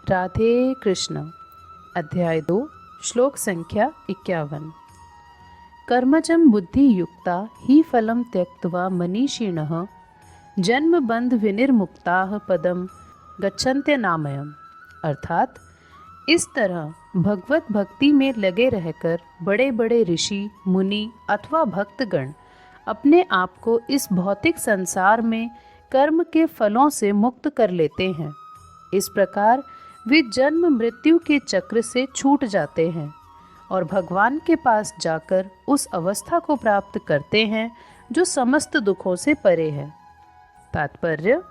राधे कृष्ण। अध्याय 2 श्लोक संख्या 51। कर्मजं बुद्धियुक्ता हि फलं त्यक्त्वा मनीषिणः जन्मबंध विनिर्मुक्ताः पदम गच्छन्त्यनामयम्। अर्थात इस तरह भगवत भक्ति में लगे रहकर बड़े बड़े ऋषि मुनि अथवा भक्तगण अपने आप को इस भौतिक संसार में कर्म के फलों से मुक्त कर लेते हैं। इस प्रकार वे जन्म मृत्यु के चक्र से छूट जाते हैं और भगवान के पास जाकर उस अवस्था को प्राप्त करते हैं जो समस्त दुखों से परे है। तात्पर्य: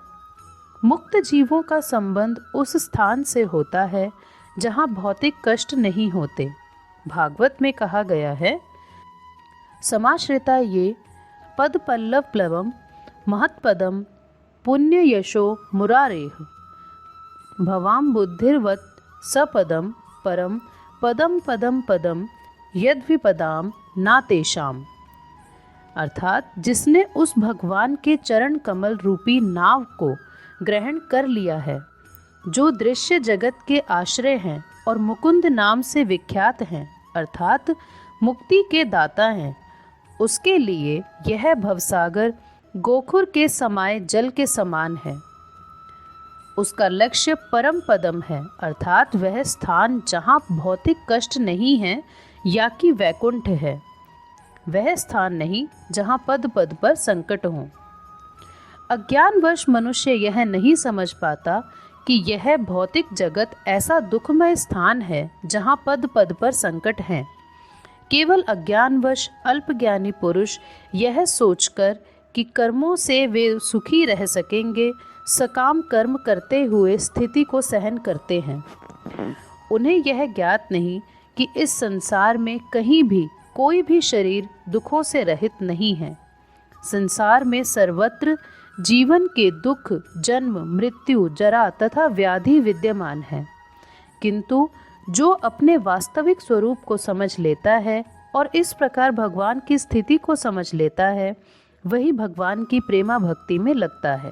मुक्त जीवों का संबंध उस स्थान से होता है जहाँ भौतिक कष्ट नहीं होते। भागवत में कहा गया है, समाश्रिता ये पद पल्लव प्लवम महत्पदम पुण्य यशो मुरारेह भवाम बुद्धिर्वत सपदम परम पदम पदम पदम यद्विपदाम ना तेषाम। अर्थात जिसने उस भगवान के चरण कमल रूपी नाव को ग्रहण कर लिया है, जो दृश्य जगत के आश्रय हैं और मुकुंद नाम से विख्यात हैं, अर्थात मुक्ति के दाता हैं, उसके लिए यह भवसागर गोखुर के समाये जल के समान है। उसका लक्ष्य परम पदम है, अर्थात वह स्थान जहाँ भौतिक कष्ट नहीं है या कि वैकुंठ है। वह स्थान नहीं जहाँ पद पद पर संकट हो। अज्ञानवश मनुष्य यह नहीं समझ पाता कि यह भौतिक जगत ऐसा दुखमय स्थान है जहाँ पद पद पर संकट है। केवल अज्ञानवश अल्पज्ञानी पुरुष यह सोचकर कि कर्मों से वे सुखी रह सकेंगे, सकाम कर्म करते हुए स्थिति को सहन करते हैं। उन्हें यह ज्ञात नहीं कि इस संसार में कहीं भी कोई भी शरीर दुखों से रहित नहीं है। संसार में सर्वत्र जीवन के दुख, जन्म, मृत्यु, जरा तथा व्याधि विद्यमान है। किंतु जो अपने वास्तविक स्वरूप को समझ लेता है और इस प्रकार भगवान की स्थिति को समझ लेता है, वही भगवान की प्रेमा भक्ति में लगता है।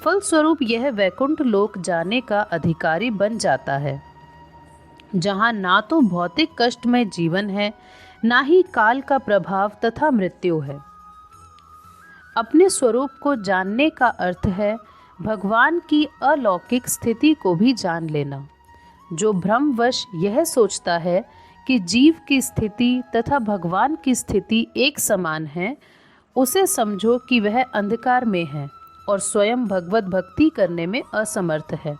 फलस्वरूप यह वैकुंठ लोक जाने का अधिकारी बन जाता है, जहाँ ना तो भौतिक कष्ट में जीवन है, ना ही काल का प्रभाव तथा मृत्यु है। अपने स्वरूप को जानने का अर्थ है भगवान की अलौकिक स्थिति को भी जान लेना। जो भ्रमवश यह सोचता है कि जीव की स्थिति तथा भगवान की स्थिति एक समान है, उसे समझो कि वह अंधकार में है और स्वयं भगवत भक्ति करने में असमर्थ है।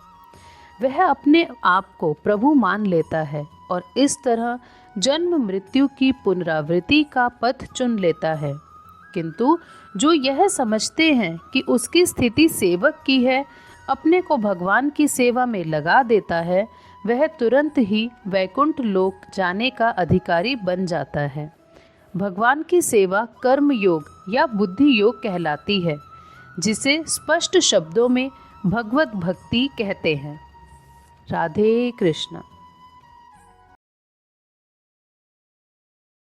वह अपने आप को प्रभु मान लेता है और इस तरह जन्म मृत्यु की पुनरावृत्ति का पथ चुन लेता है। किंतु जो यह समझते हैं कि उसकी स्थिति सेवक की है, अपने को भगवान की सेवा में लगा देता है, वह तुरंत ही वैकुंठ लोक जाने का अधिकारी बन जाता है। भगवान की सेवा कर्म योग या बुद्धि योग कहलाती है, जिसे स्पष्ट शब्दों में भगवत भक्ति कहते हैं। राधे कृष्ण।